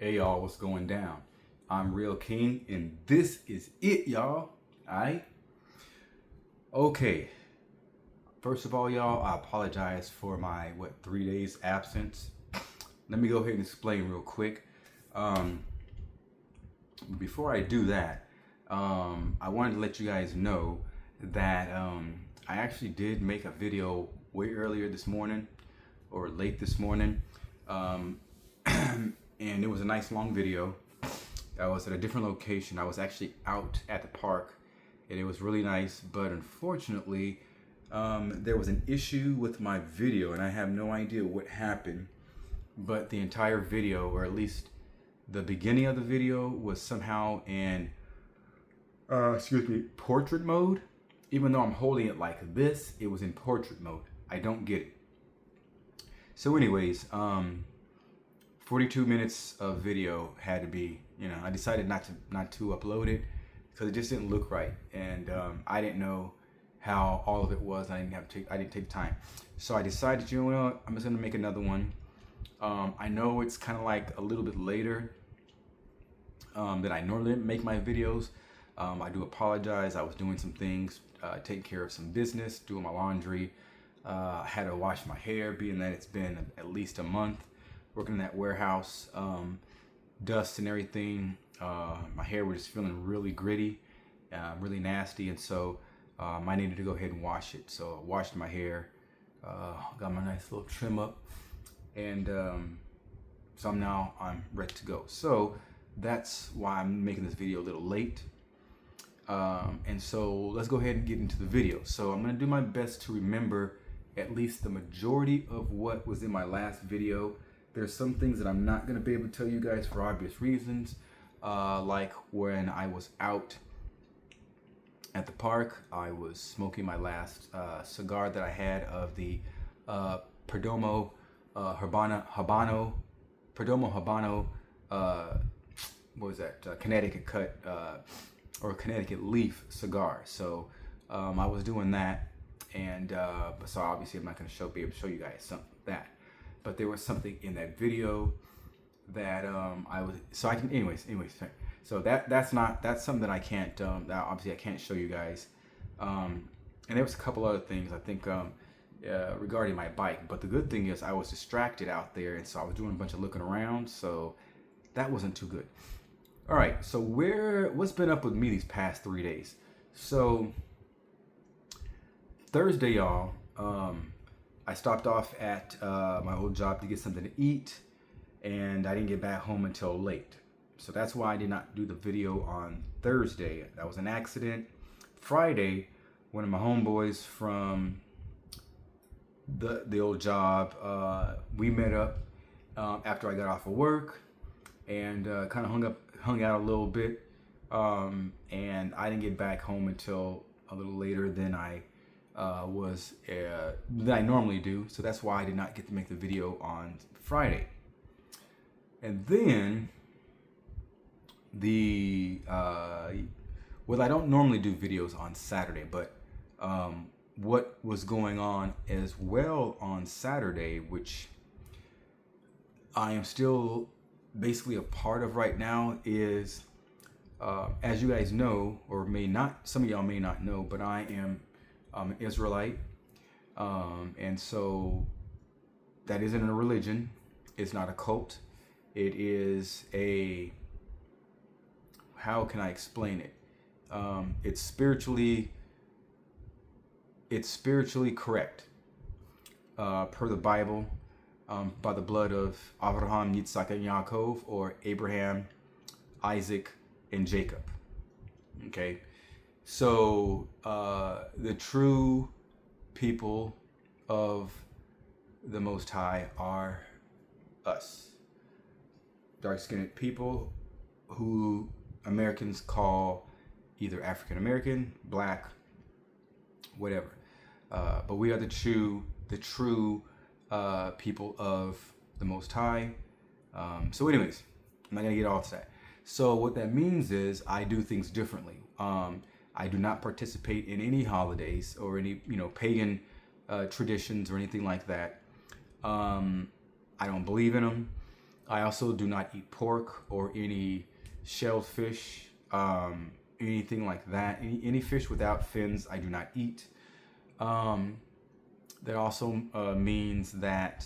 Hey y'all, what's going down? I'm Real King and this is it, y'all. Alright? Okay. First of all, y'all, I apologize for my 3 days absence. Let me go ahead and explain real quick. Before I do that, I wanted to let you guys know that I actually did make a video way earlier this morning or late this morning. And it was a nice long video. I was at a different location. I was actually out at the park and it was really nice, but unfortunately there was an issue with my video and I have no idea what happened, but the entire video, or at least the beginning of the video, was somehow in portrait mode. Even though I'm holding it like this, it was in portrait mode. I don't get it. So anyways, 42 minutes of video had to be, I decided not to upload it because it just didn't look right, and I didn't know how all of it was. I didn't take time, so I decided, I'm just gonna make another one. I know it's kind of like a little bit later than I normally make my videos. I do apologize. I was doing some things, taking care of some business, doing my laundry. I had to wash my hair, being that it's been at least a month working in that warehouse, dust and everything. My hair was just feeling really gritty, really nasty, and so I needed to go ahead and wash it. So I washed my hair, got my nice little trim up, and so I'm ready to go. So that's why I'm making this video a little late. And so let's go ahead and get into the video. So I'm gonna do my best to remember at least the majority of what was in my last video. There's some things that I'm not gonna be able to tell you guys for obvious reasons, like when I was out at the park, I was smoking my last cigar that I had of the Perdomo Habano, what was that? Connecticut cut or Connecticut leaf cigar. So I was doing that, and so obviously I'm not gonna be able to show you guys something like that. But there was something in that video that anyways. So that's something that I can't, that obviously I can't show you guys. And there was a couple other things I think regarding my bike. But the good thing is I was distracted out there, and so I was doing a bunch of looking around. So that wasn't too good. All right. So what's been up with me these past 3 days? So Thursday, y'all. I stopped off at my old job to get something to eat, and I didn't get back home until late. So that's why I did not do the video on Thursday. That was an accident. Friday, one of my homeboys from the old job, we met up after I got off of work, and kind of hung out a little bit, and I didn't get back home until a little later than I that I normally do. So that's why I did not get to make the video on Friday. And then I don't normally do videos on Saturday, but what was going on as well on Saturday, which I am still basically a part of right now, is as you guys know, or may not, some of y'all may not know, but I am an Israelite, and so that isn't a religion. It's not a cult. It is how can I explain it? It's spiritually correct, per the Bible, by the blood of Abraham, Yitzhak, and Yaakov, or Abraham, Isaac, and Jacob. Okay. So the true people of the Most High are us, dark-skinned people who Americans call either African American, black, whatever. But we are the true people of the Most High. So anyways, I'm not gonna get off that. So what that means is I do things differently. I do not participate in any holidays or any, pagan traditions or anything like that. I don't believe in them. I also do not eat pork or any shelled fish, anything like that. Any fish without fins, I do not eat. Um, that also means that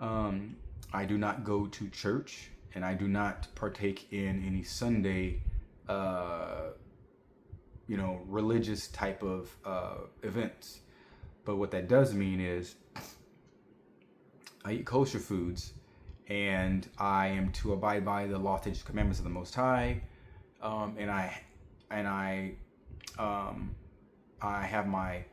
I do not go to church, and I do not partake in any Sunday, uh, religious type of events. But what that does mean is I eat kosher foods, and I am to abide by the law, statutes, commandments of the Most High, and um, I have my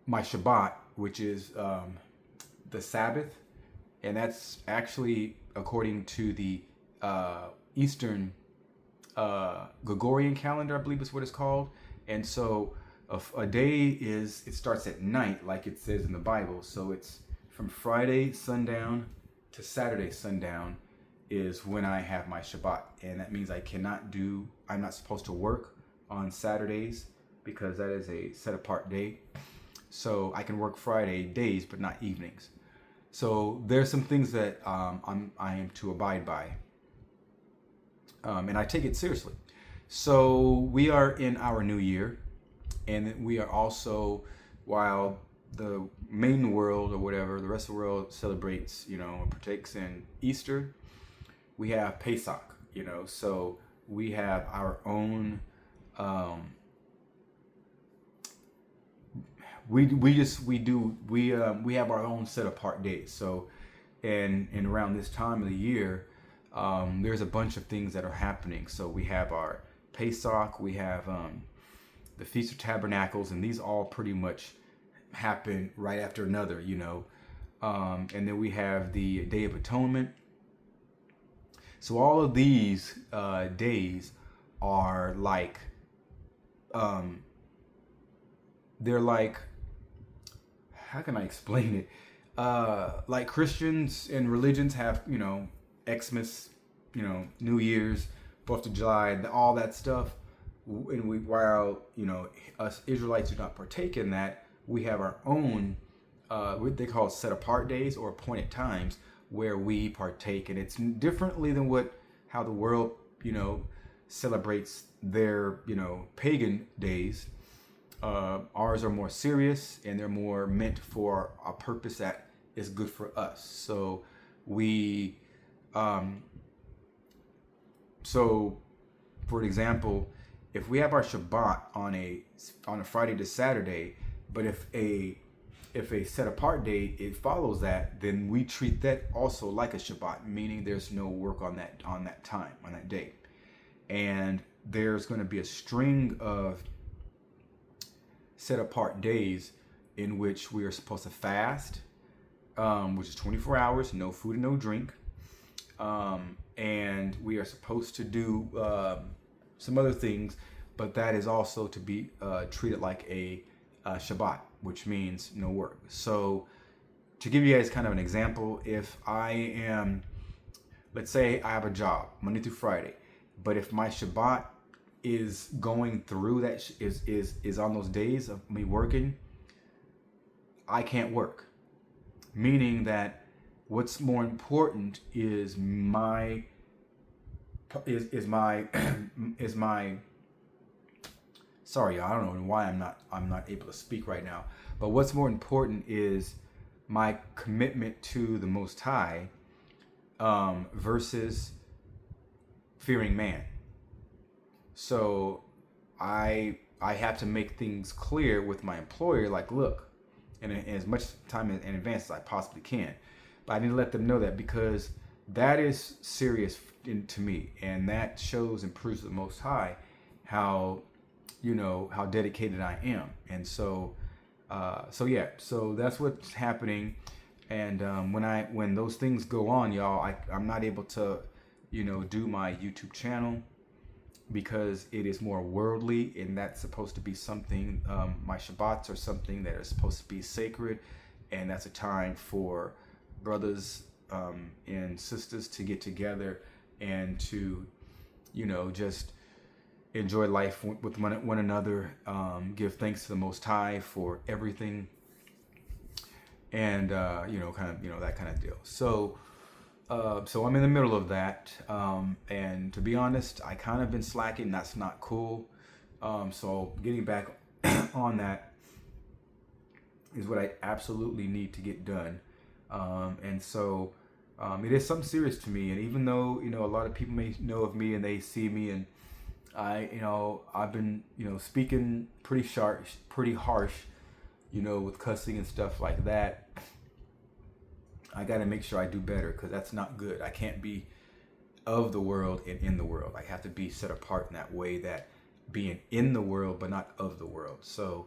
Shabbat, which is the Sabbath, and that's actually according to the Eastern Gregorian calendar, I believe is what it's called. And so a day it starts at night, like it says in the Bible. So it's from Friday sundown to Saturday sundown is when I have my Shabbat. And that means I'm not supposed to work on Saturdays because that is a set apart day. So I can work Friday days, but not evenings. So there's some things that I am to abide by. And I take it seriously. So we are in our new year, and we are also, while the main world or whatever, the rest of the world celebrates, partakes in Easter, we have Pesach, so we have our own, we have our own set apart days. So, and around this time of the year, there's a bunch of things that are happening. So we have our Pesach, we have the Feast of Tabernacles, and these all pretty much happen right after another, and then we have the Day of Atonement. So all of these days are like, they're like, how can I explain it? Like Christians and religions have, Xmas, New Year's, 4th of July, all that stuff. And while, us Israelites do not partake in that, we have our own, what they call set apart days or appointed times where we partake. And it's differently than how the world, celebrates their, pagan days. Ours are more serious, and they're more meant for a purpose that is good for us. So we, so for example, if we have our Shabbat on a Friday to Saturday, but if a set apart day it follows that, then we treat that also like a Shabbat, meaning there's no work on that time, on that day. And there's going to be a string of set apart days in which we are supposed to fast, which is 24 hours, no food and no drink. And we are supposed to do some other things, but that is also to be treated like a Shabbat, which means no work. So to give you guys kind of an example, if I am, let's say I have a job Monday through Friday, but if my Shabbat is going through that is on those days of me working, I can't work. Meaning that what's more important is my sorry, I don't know why I'm not able to speak right now. But what's more important is my commitment to the Most High versus fearing man. So I have to make things clear with my employer, like, look, and as much time in advance as I possibly can. But I need to let them know that, because that is serious to me, and that shows and proves to the Most High how dedicated I am. And so that's what's happening. And when those things go on, y'all, I'm not able to do my YouTube channel, because it is more worldly, and that's supposed to be something, my Shabbats are something that are supposed to be sacred, and that's a time for brothers and sisters to get together and to just enjoy life with one another, give thanks to the Most High for everything. and kind of that kind of deal. So so I'm in the middle of that, and to be honest, I kind of been slacking. That's not cool. So getting back on that is what I absolutely need to get done. And so it is something serious to me. And even though, a lot of people may know of me and they see me, and I've been, speaking pretty sharp, pretty harsh, with cussing and stuff like that. I got to make sure I do better, because that's not good. I can't be of the world and in the world. I have to be set apart in that way, that being in the world but not of the world. So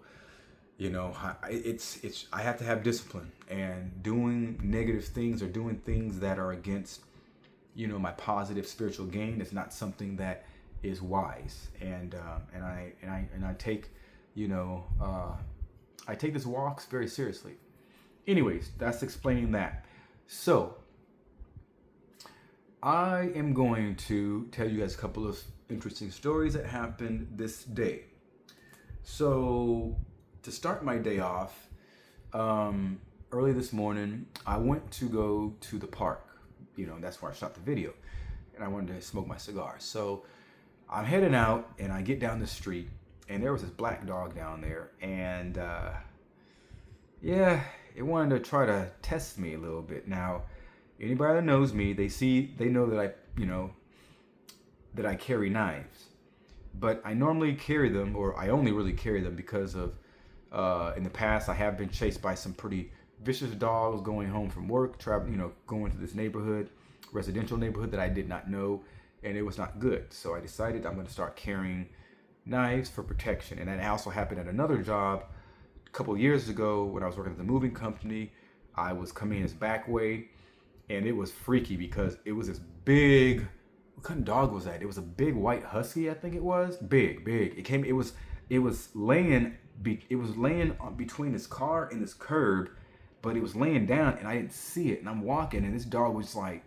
I have to have discipline, and doing negative things or doing things that are against my positive spiritual gain is not something that is wise. And I take I take this walks very seriously. Anyways, that's explaining that. So I am going to tell you guys a couple of interesting stories that happened this day. So to start my day off, early this morning, I went to go to the park. That's where I shot the video, and I wanted to smoke my cigar. So I'm heading out, and I get down the street, and there was this black dog down there, and it wanted to try to test me a little bit. Now, anybody that knows me, they know that that I carry knives, but I normally carry them, or I only really carry them because of in the past I have been chased by some pretty vicious dogs going home from work, traveling, going to this residential neighborhood that I did not know, and it was not good. So I decided I'm going to start carrying knives for protection. And that also happened at another job a couple of years ago when I was working at the moving company. I was coming in this back way, and it was freaky because it was this big, what kind of dog was that? It was a big white husky, I think it was. Big. It was laying between this car and this curb, but it was laying down and I didn't see it. And I'm walking, and this dog was like,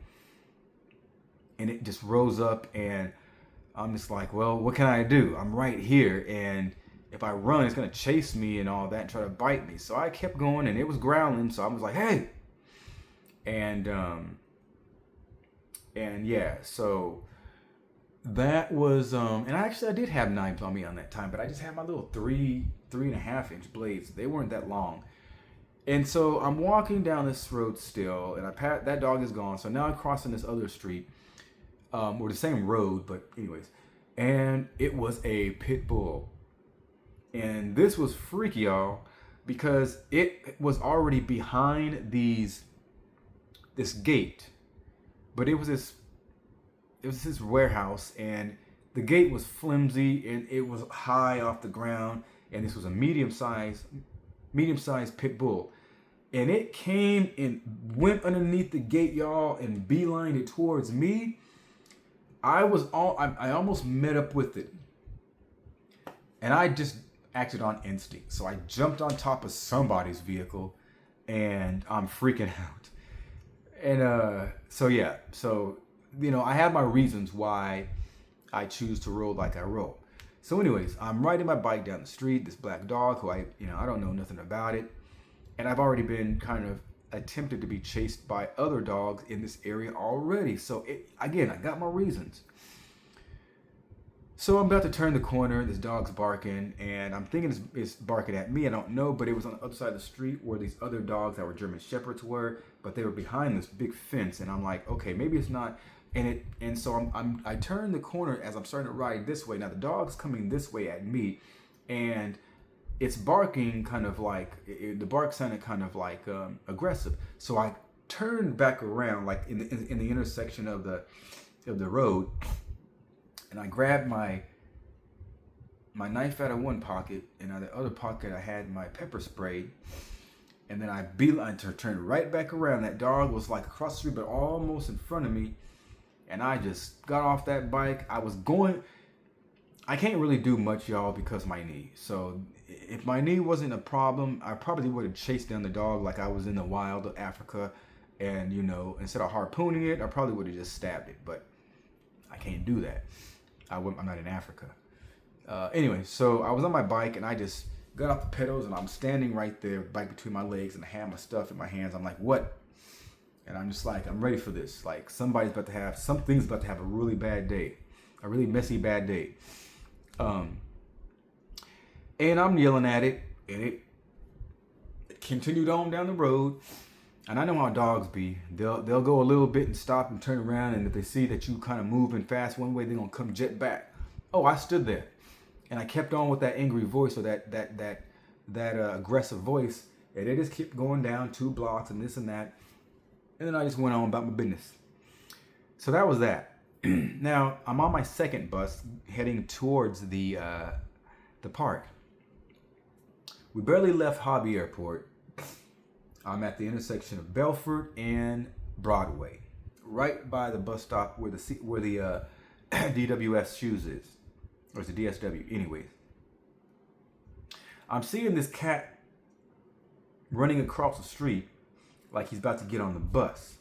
and it just rose up, and I'm just like, well, what can I do? I'm right here, and if I run, it's gonna chase me and all that and try to bite me. So I kept going, and it was growling. So I was like, hey, and yeah, so that was and I did have knives on me on that time, but I just had my little 3.5 inch blades. They weren't that long. And so I'm walking down this road still, and that dog is gone. So now I'm crossing this other street, or the same road, but anyways, and it was a pit bull. And this was freaky, y'all, because it was already behind this gate, but it was this warehouse, and the gate was flimsy, and it was high off the ground, and this was a medium-sized pit bull. And it came and went underneath the gate, y'all, and beelined it towards me. I almost met up with it, and I just acted on instinct. So I jumped on top of somebody's vehicle, and I'm freaking out. And so I have my reasons why I choose to roll like I roll. So anyways, I'm riding my bike down the street, this black dog who I don't know nothing about it. And I've already been kind of attempted to be chased by other dogs in this area already. So I got my reasons. So I'm about to turn the corner, this dog's barking, and I'm thinking it's barking at me. I don't know, but it was on the other side of the street where these other dogs that were German Shepherds were, but they were behind this big fence, and I'm like, okay, maybe it's not. And so I turn the corner as I'm starting to ride this way. Now the dog's coming this way at me, and it's barking kind of like, the bark sounded kind of like aggressive. So I turned back around, like in the intersection of the road, and I grabbed my knife out of one pocket, and out of the other pocket I had my pepper spray. And then I turned right back around. That dog was like across the street, but almost in front of me. And I just got off that bike. I can't really do much, y'all, because of my knee. So if my knee wasn't a problem, I probably would have chased down the dog like I was in the wild of Africa. And, instead of harpooning it, I probably would have just stabbed it. But I can't do that. I'm not in Africa. Anyway, so I was on my bike, and I just got off the pedals, and I'm standing right there, bike between my legs, and I have my stuff in my hands. I'm like, what? And I'm just like, I'm ready for this. Like, something's about to have a really bad day, a really messy bad day. And I'm yelling at it, and it continued on down the road. And I know how dogs be. They'll go a little bit and stop and turn around, and if they see that you kind of moving fast one way, they're gonna come jet back. Oh, I stood there, and I kept on with that angry voice, or that aggressive voice, and it just kept going down 2 blocks and this and that, and then I just went on about my business. So that was that. Now I'm on my second bus heading towards the park. We barely left Hobby Airport. I'm at the intersection of Belfort and Broadway, right by the bus stop where the DWS shoes is, or it's the DSW. Anyways, I'm seeing this cat running across the street like he's about to get on the bus,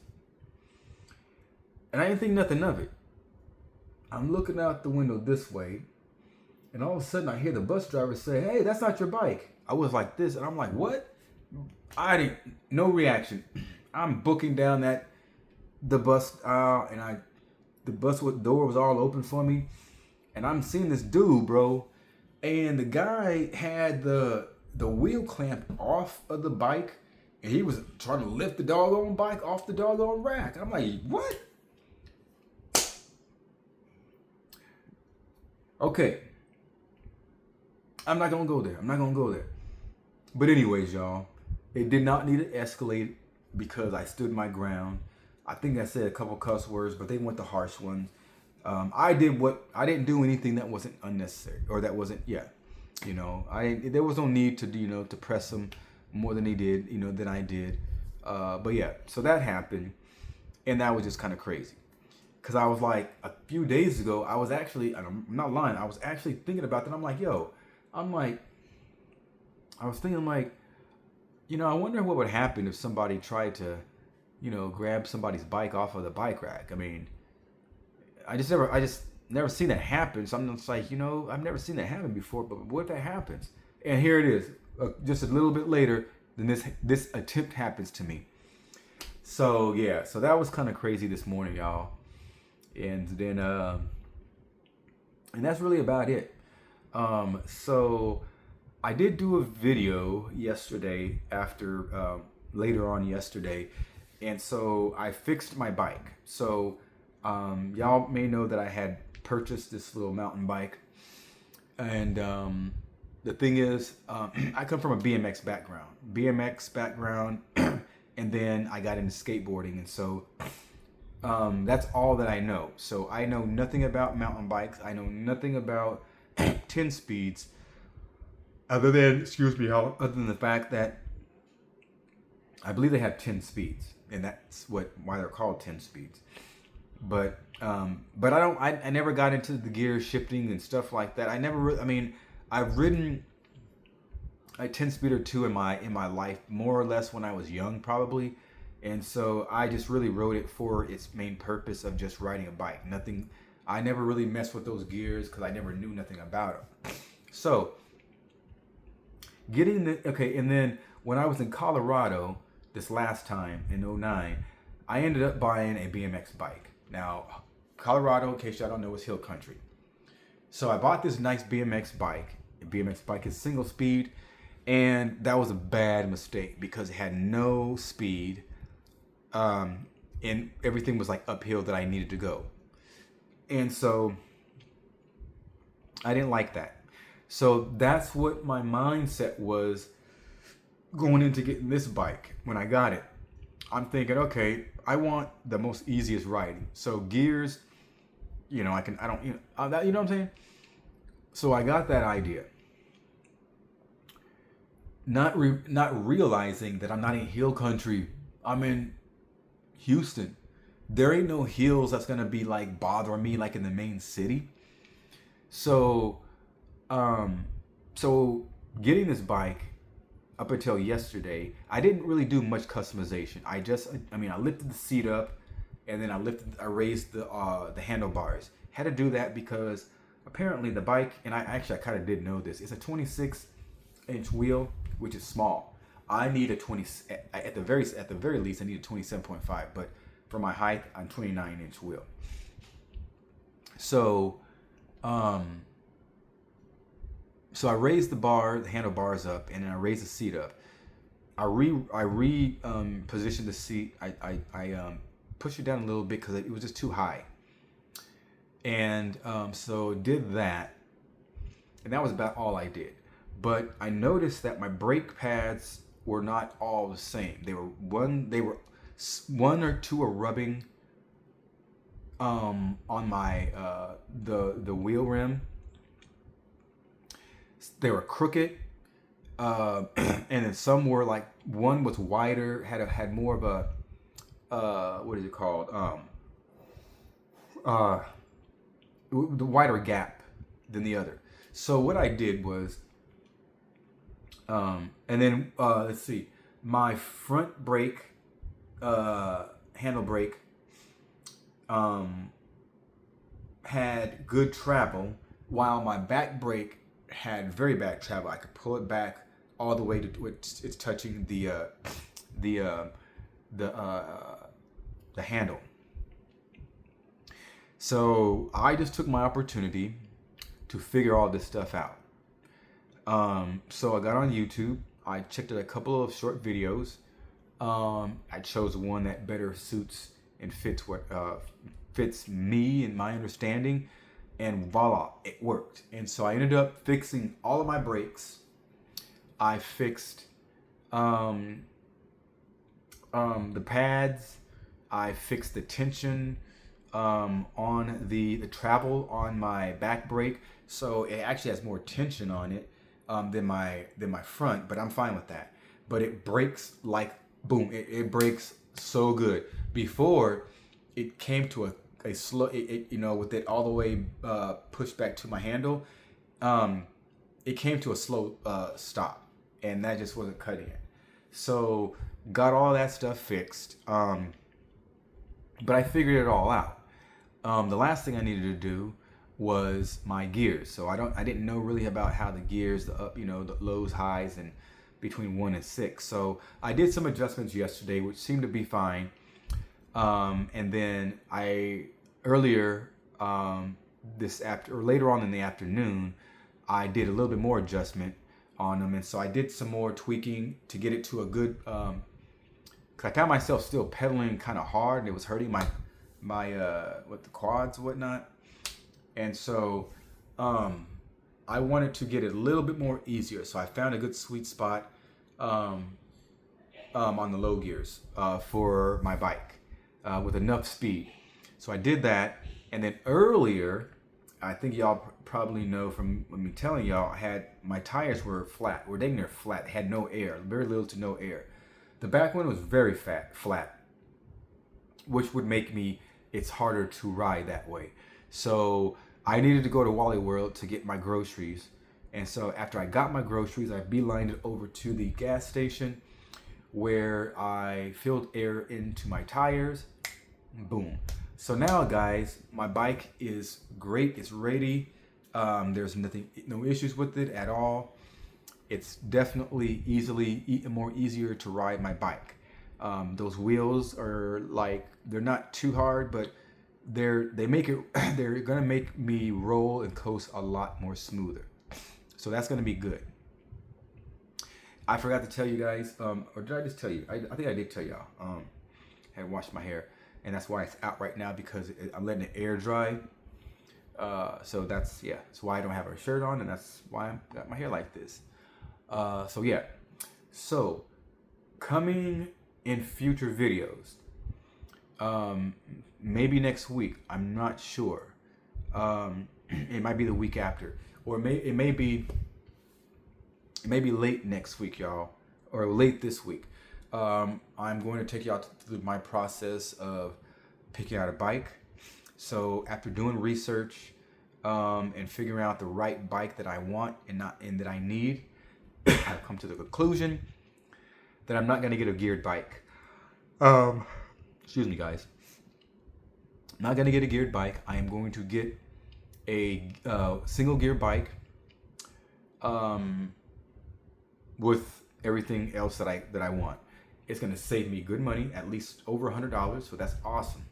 and I didn't think nothing of it. I'm looking out the window this way, and all of a sudden I hear the bus driver say, "Hey, that's not your bike." I was like this, and I'm like, "What?" No reaction. I'm booking down the bus aisle, and the bus door was all open for me, and I'm seeing this dude, bro, and the guy had the wheel clamp off of the bike, and he was trying to lift the doggone bike off the doggone rack. I'm like, what? Okay. I'm not gonna go there. But anyways, y'all, it did not need to escalate because I stood my ground. I think I said a couple cuss words, but they went the harsh ones. I didn't do anything that wasn't unnecessary, or that wasn't, there was no need to, to press them more than than I did. But yeah, so that happened, and that was just kind of crazy. Cause I was like, a few days ago, I was actually, and I'm not lying, I was actually thinking about that. I was thinking like, I wonder what would happen if somebody tried to, grab somebody's bike off of the bike rack. I mean, I just never seen that happen. So I'm just like, I've never seen that happen before, but what if that happens? And here it is, just a little bit later, then this attempt happens to me. So yeah, so that was kind of crazy this morning, y'all. And then, and that's really about it. So I did do a video yesterday later on yesterday. And so I fixed my bike. So, y'all may know that I had purchased this little mountain bike. And, the thing is, I come from a BMX background, and then I got into skateboarding. And so, that's all that I know. So I know nothing about mountain bikes. I know nothing about 10 speeds, other than the fact that I believe they have 10 speeds, and that's why they're called 10 speeds. But I never got into the gear shifting and stuff like that. I've ridden a 10 speed or two in my life, more or less when I was young, probably. And so I just really rode it for its main purpose of just riding a bike. I never really messed with those gears because I never knew nothing about them. So, and then when I was in Colorado this last time in 2009, I ended up buying a BMX bike. Now, Colorado, in case y'all don't know, is hill country. So I bought this nice BMX bike. The BMX bike is single speed, and that was a bad mistake because it had no speed. And everything was like uphill that I needed to go. And so I didn't like that. So that's what my mindset was going into getting this bike. When I got it, I'm thinking, okay, I want the most easiest riding. So gears, you know what I'm saying? So I got that idea. Not realizing that I'm not in hill country. I'm in Houston. There ain't no hills that's gonna be like bothering me like in the main city. So getting this bike up until yesterday, I didn't really do much customization. I lifted the seat up, and then I raised the handlebars. Had to do that because apparently the bike, and I kind of did know this, it's a 26 inch wheel, which is small. I need a 20 at the very least. I need a 27.5, but for my height, I'm 29-inch wheel. So, so I raised the handlebars up, and then I raised the seat up. I positioned the seat. I pushed it down a little bit because it was just too high. And so did that, and that was about all I did. But I noticed that my brake pads were not all the same. They were one or two are rubbing on my the wheel rim. They were crooked, and then some were like, one was wider, had more of a what is it called? The wider gap than the other. So what I did was, and then let's see, my front brake, handle brake, had good travel, while my back brake had very bad travel. I could pull it back all the way to it's touching the handle. So I just took my opportunity to figure all this stuff out. So I got on YouTube. I checked out a couple of short videos. I chose one that better suits and fits what fits me and my understanding, and voila, it worked. And so I ended up fixing all of my brakes. I fixed the pads. I fixed the tension on the travel on my back brake, so it actually has more tension on it than my front, but I'm fine with that. But it brakes like boom, it brakes so good. Before, it came to a slow, with it all the way pushed back to my handle, it came to a slow stop, and that just wasn't cutting it. So got all that stuff fixed, but I figured it all out. The last thing I needed to do was my gears. So I didn't know really about how the gears, the up, the lows, highs, and between 1 and 6. So I did some adjustments yesterday, which seemed to be fine. And then later on in the afternoon, I did a little bit more adjustment on them. And so I did some more tweaking to get it to a good, 'cause I found myself still pedaling kind of hard, and it was hurting my the quads and whatnot. And so I wanted to get it a little bit more easier. So I found a good sweet spot on the low gears for my bike with enough speed. So I did that. And then earlier, I think y'all probably know from me telling y'all, my tires were flat. Were dang near flat. They had no air, very little to no air. The back one was very flat, which would make it's harder to ride that way. So I needed to go to Wally World to get my groceries. And so after I got my groceries, I beelined it over to the gas station where I filled air into my tires. Boom. So now, guys, my bike is great. It's ready. There's no issues with it at all. It's definitely easier to ride my bike. Those wheels are they're not too hard, but they're gonna make me roll and coast a lot more smoother. So that's gonna be good. I forgot to tell you guys, or did I just tell you? I think I did tell y'all. I had washed my hair, and that's why it's out right now, because I'm letting it air dry. So that's why I don't have a shirt on, and that's why I got my hair like this. So coming in future videos, maybe next week, I'm not sure. It might be the week after, or it may be late next week, y'all, or late this week. I'm going to take y'all through my process of picking out a bike. So after doing research and figuring out the right bike that I want and that I need, I've come to the conclusion that I'm not going to get a geared bike. Excuse me, guys. I'm not going to get a geared bike. I am going to get a single gear bike. with everything else that I want. It's gonna save me good money, at least over $100, so that's awesome.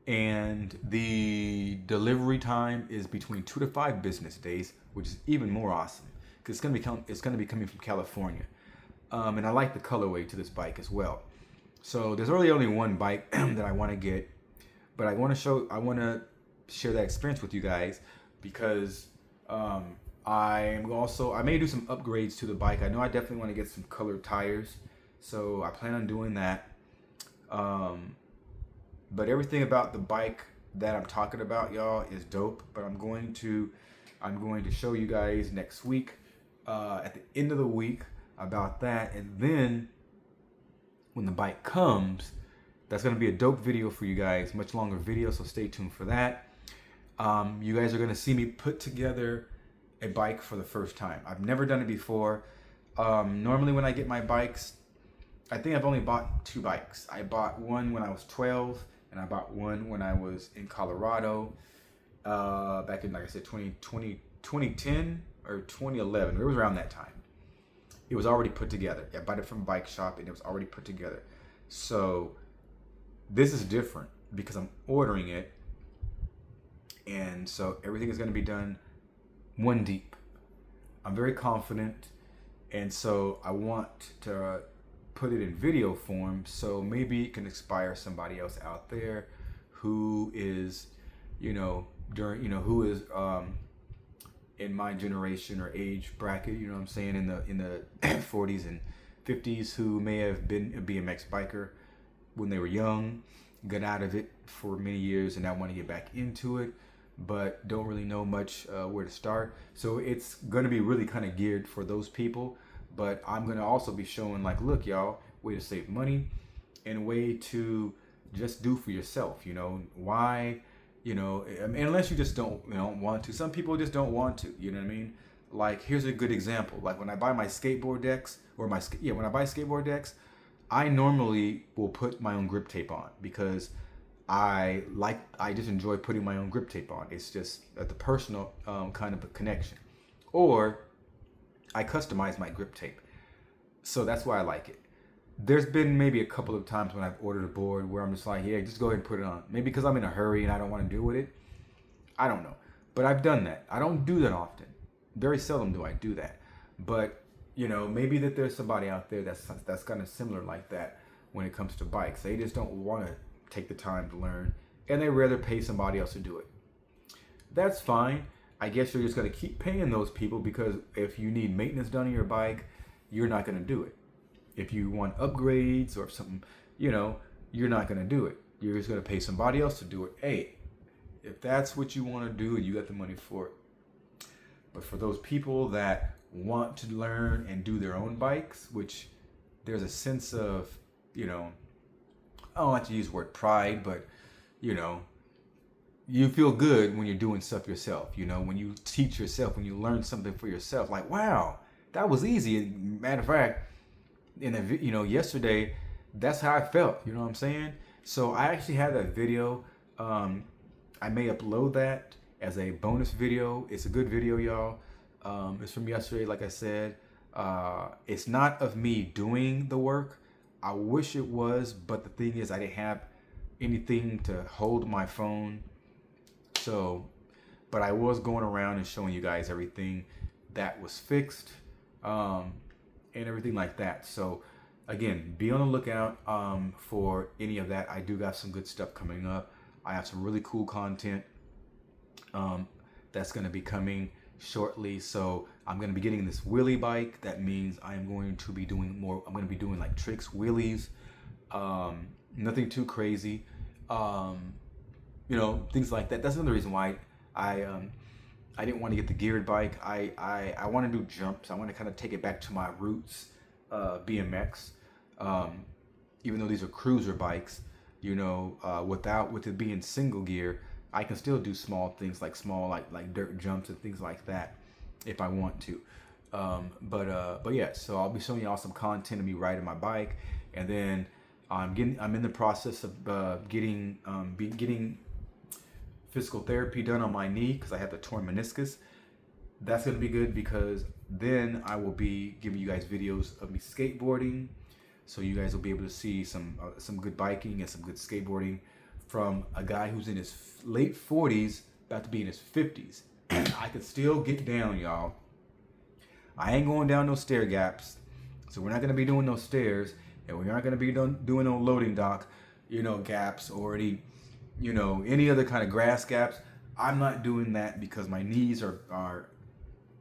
And the delivery time is between 2 to 5 business days, which is even more awesome because it's gonna be coming from California. And I like the colorway to this bike as well. So there's really only one bike that I want to get, but I want to share that experience with you guys because I may do some upgrades to the bike. I know I definitely want to get some colored tires, so I plan on doing that. But everything about the bike that I'm talking about, y'all, is dope. But I'm going to show you guys next week, at the end of the week, about that. And then when the bike comes, that's going to be a dope video for you guys, much longer video, so stay tuned for that. You guys are going to see me put together a bike for the first time. I've never done it before. Normally when I get my bikes, I think I've only bought 2 bikes. I bought one when I was 12, and I bought one when I was in Colorado, back in, like I said, 2010 or 2011. It was around that time. It was already put together. I bought it from a bike shop and it was already put together. So this is different because I'm ordering it. And so everything is going to be done one deep. I'm very confident. And so I want to put it in video form so maybe it can inspire somebody else out there who is, who is in my generation or age bracket, you know what I'm saying, in the 40s and 50s, who may have been a BMX biker when they were young, got out of it for many years and now want to get back into it, but don't really know much where to start. So it's going to be really kind of geared for those people. But I'm going to also be showing, like, look, y'all, way to save money and a way to just do for yourself, why, unless you just don't, want to. Some people just don't want to, you know what I mean? Like, here's a good example. Like when I buy my skateboard decks when I buy skateboard decks, I normally will put my own grip tape on because I just enjoy putting my own grip tape on. It's just the personal kind of a connection. Or I customize my grip tape. So that's why I like it. There's been maybe a couple of times when I've ordered a board where I'm just like, yeah, just go ahead and put it on. Maybe because I'm in a hurry and I don't want to deal with it. I don't know. But I've done that. I don't do that often. Very seldom do I do that. But, maybe that there's somebody out there that's kind of similar like that when it comes to bikes. They just don't want to take the time to learn and they rather pay somebody else to do it. That's fine. I guess you're just going to keep paying those people because if you need maintenance done on your bike, you're not going to do it. If you want upgrades or something, you're not going to do it. You're just going to pay somebody else to do it. Hey, if that's what you want to do and you got the money for it. But for those people that want to learn and do their own bikes, which there's a sense of, I don't like to use the word pride, but, you feel good when you're doing stuff yourself, when you teach yourself, when you learn something for yourself, like, wow, that was easy. Matter of fact, yesterday, that's how I felt, you know what I'm saying? So I actually had that video. I may upload that as a bonus video. It's a good video, y'all. It's from yesterday, like I said. It's not of me doing the work. I wish it was, but the thing is I didn't have anything to hold my phone. So, but I was going around and showing you guys everything that was fixed, and everything like that. So again, be on the lookout for any of that. I do got some good stuff coming up. I have some really cool content that's going to be coming shortly. So I'm going to be getting this wheelie bike. That means I'm going to be doing more. I'm going to be doing like tricks, wheelies, nothing too crazy. Things like that. That's another reason why I didn't want to get the geared bike. I want to do jumps. I want to kind of take it back to my roots, BMX. Even though these are cruiser bikes, with it being single gear, I can still do small things like dirt jumps and things like that if I want to. But yeah, so I'll be showing y'all some content of me riding my bike, and then I'm in the process of getting physical therapy done on my knee because I have the torn meniscus. That's going to be good because then I will be giving you guys videos of me skateboarding, so you guys will be able to see some good biking and some good skateboarding from a guy who's in his late 40s, about to be in his 50s. I could still get down, y'all. I ain't going down no stair gaps, so we're not gonna be doing no stairs, and we aren't gonna be doing no loading dock, gaps or any other kind of grass gaps. I'm not doing that because my knees are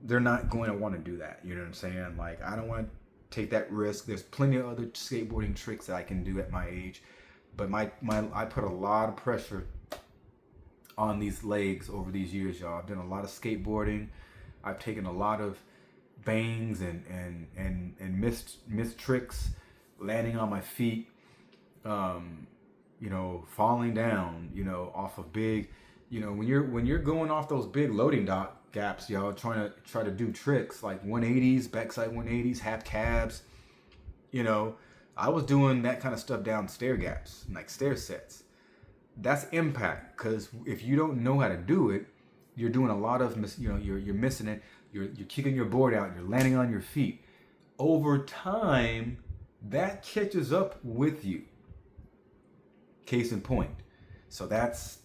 they're not going to want to do that. You know what I'm saying? Like, I don't want to take that risk. There's plenty of other skateboarding tricks that I can do at my age, but I put a lot of pressure on these legs over these years, y'all. I've done a lot of skateboarding. I've taken a lot of bangs and missed tricks, landing on my feet, falling down, off of big, when you're going off those big loading dock gaps, y'all, try to do tricks like 180s, backside 180s, half cabs. I was doing that kind of stuff down stair gaps, like stair sets. That's impact, because if you don't know how to do it, you're doing a lot of, you're missing it. You're kicking your board out. You're landing on your feet. Over time, that catches up with you. Case in point. So that's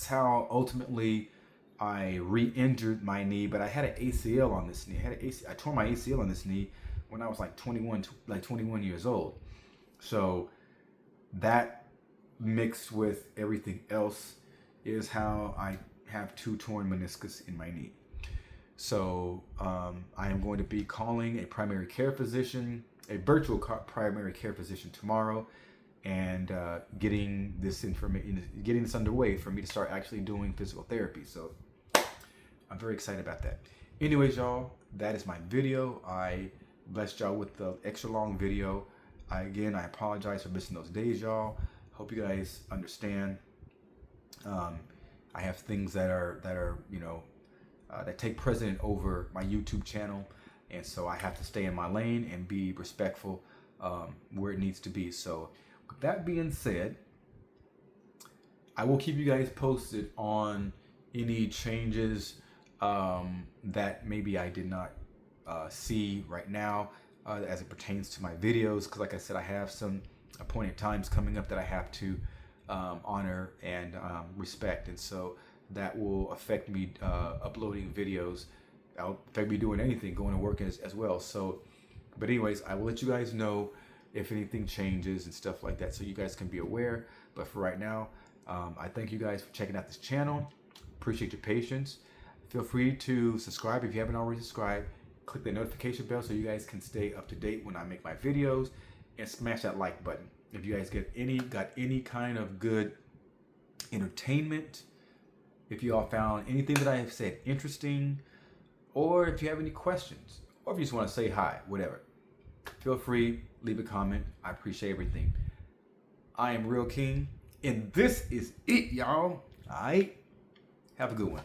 how ultimately I re-injured my knee. But I had an ACL on this knee. I tore my ACL on this knee when I was like 21 years old. So that mixed with everything else is how I have 2 torn meniscus in my knee. So I am going to be calling a primary care physician, a virtual primary care physician tomorrow, and getting this underway for me to start actually doing physical therapy. So I'm very excited about that. Anyways, y'all, that is my video. I blessed y'all with the extra long video. I apologize for missing those days, y'all. Hope you guys understand. I have things that are that take precedent over my YouTube channel, and so I have to stay in my lane and be respectful where it needs to be. So with that being said, I will keep you guys posted on any changes that maybe I did not see right now as it pertains to my videos, because like I said, I have some appointed times coming up that I have to honor and respect, and so that will affect me uploading videos. That'll affect me doing anything, going to work as well. So, but anyways, I will let you guys know if anything changes and stuff like that, so you guys can be aware. But for right now, I thank you guys for checking out this channel. Appreciate your patience. Feel free to subscribe if you haven't already subscribed. Click the notification bell so you guys can stay up to date when I make my videos, and smash that like button if you guys got any kind of good entertainment. If you all found anything that I have said interesting, or if you have any questions, or if you just want to say hi, whatever, feel free, leave a comment. I appreciate everything. I am Real King, and this is it, y'all. All right? Have a good one.